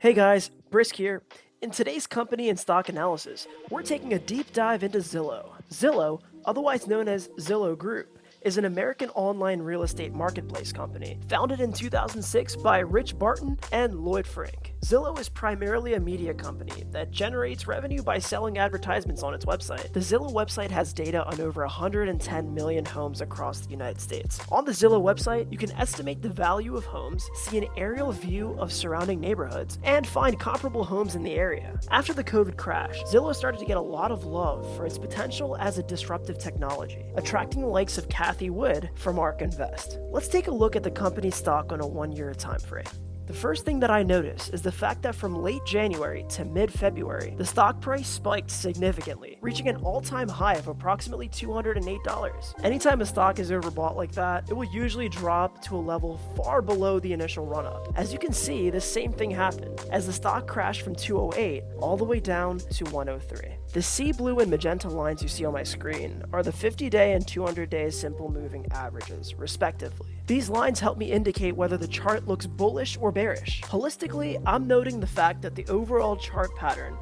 Hey guys, Brisk here. In today's company and stock analysis, we're taking a deep dive into Zillow. Zillow, otherwise known as Zillow Group, is an American online real estate marketplace company founded in 2006 by Rich Barton and Lloyd Frank. Zillow is primarily a media company that generates revenue by selling advertisements on its website. The Zillow website has data on over 110 million homes across the United States. On the Zillow website, you can estimate the value of homes, see an aerial view of surrounding neighborhoods, and find comparable homes in the area. After the COVID crash, Zillow started to get a lot of love for its potential as a disruptive technology, attracting the likes of Cathie Wood from Ark Invest. Let's take a look at the company's stock on a 1-year time frame. The first thing that I notice is the fact that from late January to mid-February, the stock price spiked significantly, reaching an all-time high of approximately $208. Anytime a stock is overbought like that, it will usually drop to a level far below the initial run-up. As you can see, the same thing happened, as the stock crashed from 208 all the way down to 103. The sea blue and magenta lines you see on my screen are the 50-day and 200-day simple moving averages, respectively. These lines help me indicate whether the chart looks bullish or bearish. Holistically, I'm noting the fact that the overall chart pattern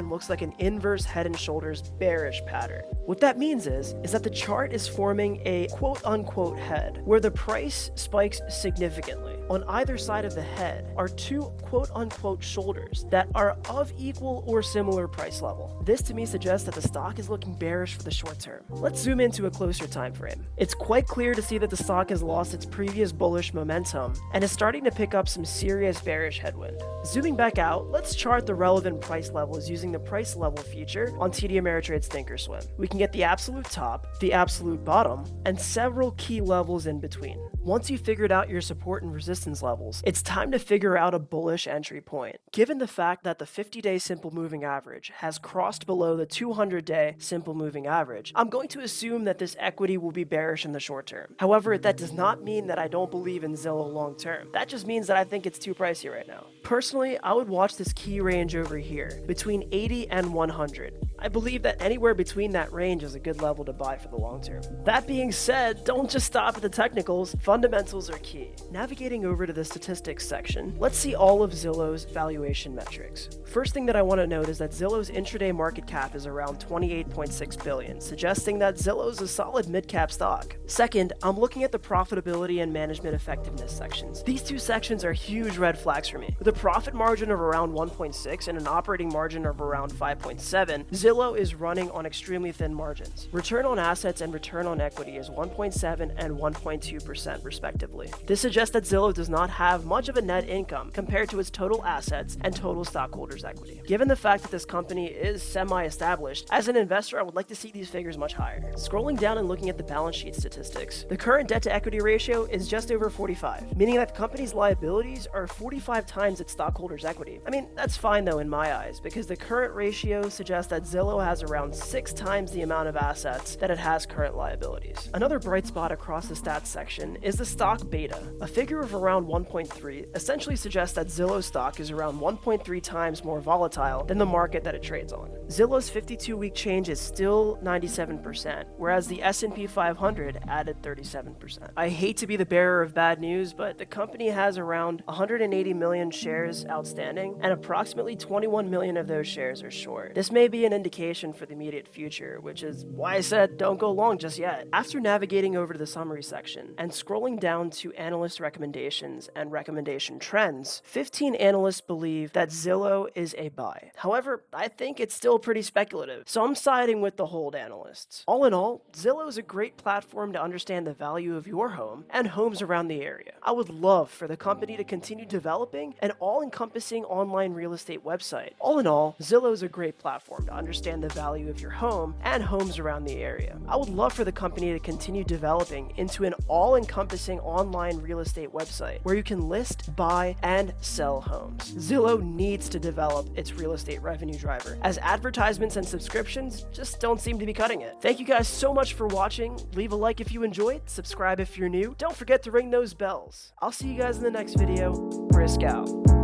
looks like an inverse head and shoulders bearish pattern. What that means is that the chart is forming a quote-unquote head, where the price spikes significantly. On either side of the head are two quote-unquote shoulders that are of equal or similar price level. This to me suggests that the stock is looking bearish for the short term. Let's zoom into a closer time frame. It's quite clear to see that the stock has lost its previous bullish momentum and is starting to pick up some serious bearish headwind. Zooming back out, let's chart the relevant price levels using the price level feature on TD Ameritrade's Thinkorswim. We can get the absolute top, the absolute bottom, and several key levels in between. Once you've figured out your support and resistance levels, it's time to figure out a bullish entry point. Given the fact that the 50-day simple moving average has crossed below the 200-day simple moving average, I'm going to assume that this equity will be bearish in the short term. However, that does not mean that I don't believe in Zillow long term. That just means that I think it's too pricey right now. Personally, I would watch this key range over here, between 80 and 100. I believe that anywhere between that range is a good level to buy for the long term. That being said, don't just stop at the technicals. Fundamentals are key. Navigating over to the statistics section, let's see all of Zillow's valuation metrics. First thing that I want to note is that Zillow's intraday market cap is around $28.6 billion, suggesting that Zillow's a solid mid-cap stock. Second, I'm looking at the profitability and management effectiveness sections. These two sections are huge red flags for me. With a profit margin of around 1.6 and an operating margin of around 5.7, Zillow is running on extremely thin margins. Return on assets and return on equity is 1.7 and 1.2% respectively. This suggests that Zillow does not have much of a net income compared to its total assets and total stockholders' equity. Given the fact that this company is semi-established, as an investor, I would like to see these figures much higher. Scrolling down and looking at the balance sheet statistics, the current debt-to-equity ratio is just over 45, meaning that the company's liabilities are 45 times its stockholders' equity. I mean, that's fine though in my eyes, because the current ratio suggests that Zillow has around 6 times the amount of assets that it has current liabilities. Another bright spot across the stats section is the stock beta. A figure of around 1.3 essentially suggests that Zillow's stock is around 1.3 times more volatile than the market that it trades on. Zillow's 52-week change is still 97%, whereas the S&P 500 added 37%. I hate to be the bearer of bad news, but the company has around 180 million shares outstanding, and approximately 21 million of those shares are short. This may be an indication for the immediate future, which is why I said don't go long just yet. After navigating over to the summary section and scrolling down to analyst recommendations and recommendation trends, 15 analysts believe that Zillow is a buy. However, I think it's still pretty speculative, so I'm siding with the hold analysts. All in all, Zillow is a great platform to understand the value of your home and homes around the area. I would love for the company to continue developing an all-encompassing online real estate website. All in all, Zillow is a great platform to understand the value of your home and homes around the area. I would love for the company to continue developing into an all-encompassing online real estate website where you can list, buy, and sell homes. Zillow needs to develop its real estate revenue driver, as advertisements and subscriptions just don't seem to be cutting it. Thank you guys so much for watching. Leave a like if you enjoyed, subscribe if you're new. Don't forget to ring those bells. I'll see you guys in the next video. Brisk out.